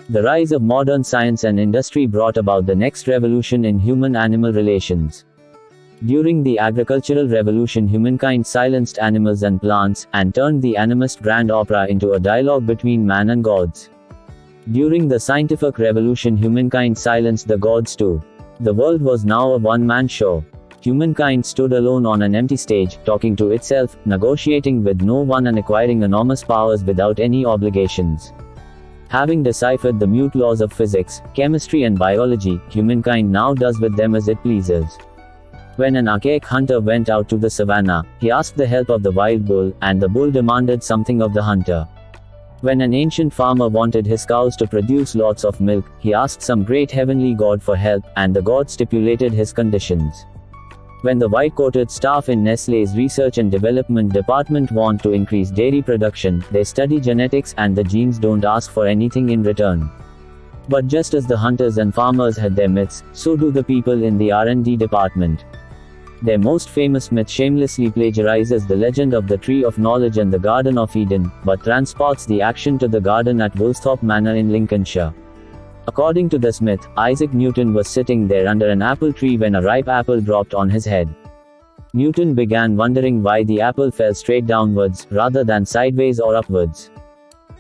The rise of modern science and industry brought about the next revolution in human-animal relations. During the agricultural revolution, humankind silenced animals and plants, and turned the animist grand opera into a dialogue between man and gods. During the scientific revolution, humankind silenced the gods too. The world was now a one-man show. Humankind stood alone on an empty stage, talking to itself, negotiating with no one and acquiring enormous powers without any obligations. Having deciphered the mute laws of physics, chemistry and biology, humankind now does with them as it pleases. When an archaic hunter went out to the savannah, he asked the help of the wild bull, and the bull demanded something of the hunter. When an ancient farmer wanted his cows to produce lots of milk, he asked some great heavenly god for help, and the god stipulated his conditions. When the white-coated staff in Nestlé's research and development department want to increase dairy production, they study genetics, and the genes don't ask for anything in return. But just as the hunters and farmers had their myths, so do the people in the R&D department. Their most famous myth shamelessly plagiarizes the legend of the Tree of Knowledge and the Garden of Eden, but transports the action to the garden at Woolsthorpe Manor in Lincolnshire. According to this myth, Isaac Newton was sitting there under an apple tree when a ripe apple dropped on his head. Newton began wondering why the apple fell straight downwards, rather than sideways or upwards.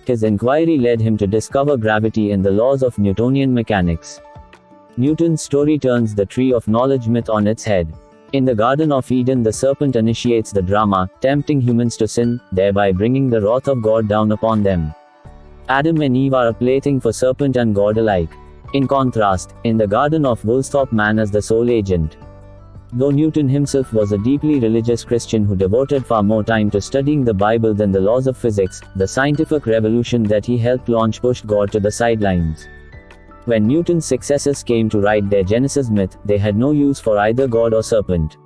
His inquiry led him to discover gravity and the laws of Newtonian mechanics. Newton's story turns the Tree of Knowledge myth on its head. In the Garden of Eden, the serpent initiates the drama, tempting humans to sin, thereby bringing the wrath of God down upon them. Adam and Eve are a plaything for serpent and God alike. In contrast, in the garden of Woolsthorpe Man is the sole agent. Though Newton himself was a deeply religious Christian who devoted far more time to studying the Bible than the laws of physics, the scientific revolution that he helped launch pushed God to the sidelines. When Newton's successors came to write their Genesis myth, they had no use for either God or serpent.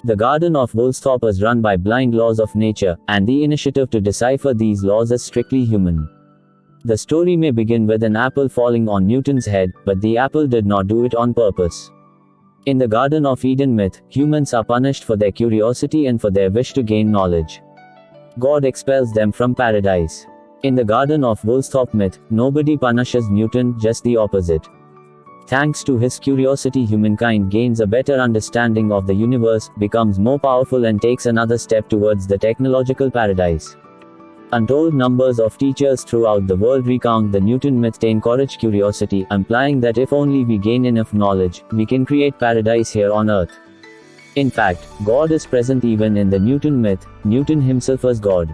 The Garden of Woolsthorpe was run by blind laws of nature, and the initiative to decipher these laws is strictly human. The story may begin with an apple falling on Newton's head, but the apple did not do it on purpose. In the Garden of Eden myth, humans are punished for their curiosity and for their wish to gain knowledge. God expels them from paradise. In the Garden of Woolsthorpe myth, nobody punishes Newton, just the opposite. Thanks to his curiosity, humankind gains a better understanding of the universe, becomes more powerful and takes another step towards the technological paradise. Untold numbers of teachers throughout the world recount the Newton myth to encourage curiosity, implying that if only we gain enough knowledge, we can create paradise here on earth. In fact, God is present even in the Newton myth. Newton himself was God.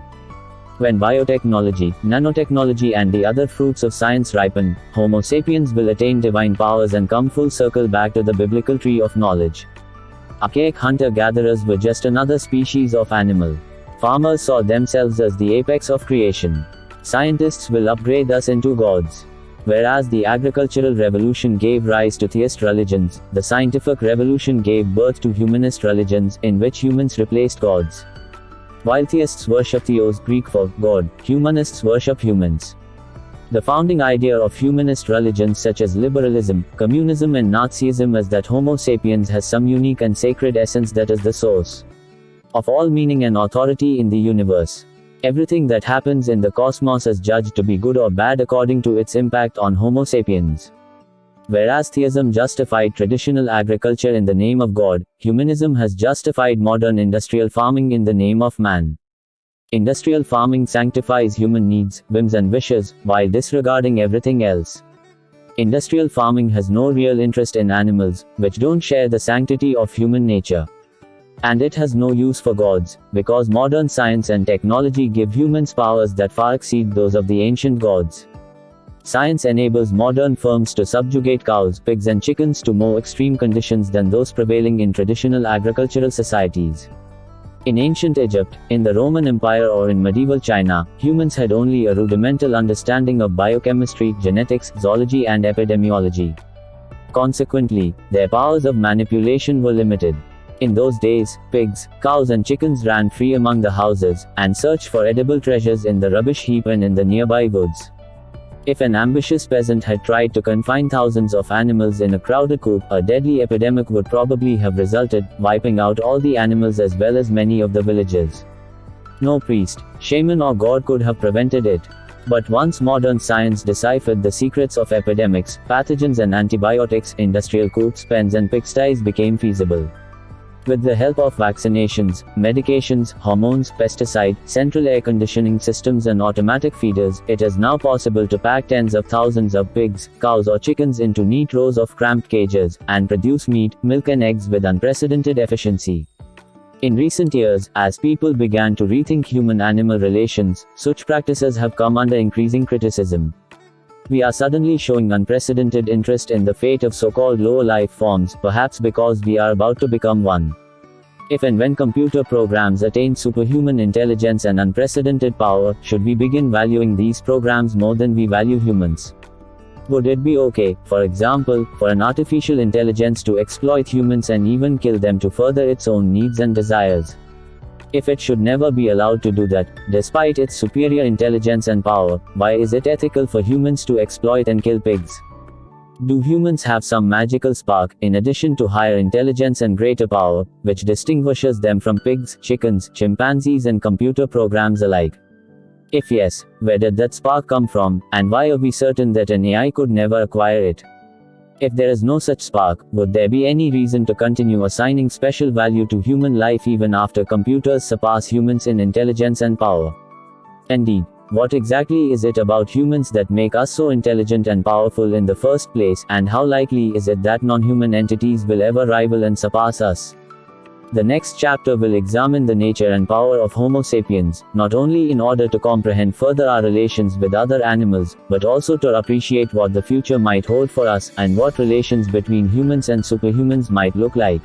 When biotechnology, nanotechnology and the other fruits of science ripen, Homo sapiens will attain divine powers and come full circle back to the biblical tree of knowledge. Archaic hunter-gatherers were just another species of animal. Farmers saw themselves as the apex of creation. Scientists will upgrade us into gods. Whereas the agricultural revolution gave rise to theist religions, the scientific revolution gave birth to humanist religions, in which humans replaced gods. While theists worship theos, Greek for God, humanists worship humans. The founding idea of humanist religions such as liberalism, communism and Nazism is that Homo sapiens has some unique and sacred essence that is the source of all meaning and authority in the universe. Everything that happens in the cosmos is judged to be good or bad according to its impact on Homo sapiens. Whereas theism justified traditional agriculture in the name of God, humanism has justified modern industrial farming in the name of man. Industrial farming sanctifies human needs, whims and wishes, while disregarding everything else. Industrial farming has no real interest in animals, which don't share the sanctity of human nature. And it has no use for gods, because modern science and technology give humans powers that far exceed those of the ancient gods. Science enables modern firms to subjugate cows, pigs and chickens to more extreme conditions than those prevailing in traditional agricultural societies. In ancient Egypt, in the Roman Empire or in medieval China, humans had only a rudimental understanding of biochemistry, genetics, zoology and epidemiology. Consequently, their powers of manipulation were limited. In those days, pigs, cows and chickens ran free among the houses, and searched for edible treasures in the rubbish heap and in the nearby woods. If an ambitious peasant had tried to confine thousands of animals in a crowded coop, a deadly epidemic would probably have resulted, wiping out all the animals as well as many of the villages. No priest, shaman or god could have prevented it. But once modern science deciphered the secrets of epidemics, pathogens and antibiotics, industrial coups, pens and pigsties became feasible. With the help of vaccinations, medications, hormones, pesticide, central air conditioning systems and automatic feeders, it is now possible to pack tens of thousands of pigs, cows or chickens into neat rows of cramped cages, and produce meat, milk and eggs with unprecedented efficiency. In recent years, as people began to rethink human-animal relations, such practices have come under increasing criticism. We are suddenly showing unprecedented interest in the fate of so-called lower life forms, perhaps because we are about to become one. If and when computer programs attain superhuman intelligence and unprecedented power, should we begin valuing these programs more than we value humans? Would it be okay, for example, for an artificial intelligence to exploit humans and even kill them to further its own needs and desires? If it should never be allowed to do that, despite its superior intelligence and power, why is it ethical for humans to exploit and kill pigs? Do humans have some magical spark, in addition to higher intelligence and greater power, which distinguishes them from pigs, chickens, chimpanzees and computer programs alike? If yes, where did that spark come from, and why are we certain that an AI could never acquire it? If there is no such spark, would there be any reason to continue assigning special value to human life even after computers surpass humans in intelligence and power? Indeed, what exactly is it about humans that make us so intelligent and powerful in the first place, and how likely is it that non-human entities will ever rival and surpass us? The next chapter will examine the nature and power of Homo sapiens, not only in order to comprehend further our relations with other animals, but also to appreciate what the future might hold for us, and what relations between humans and superhumans might look like.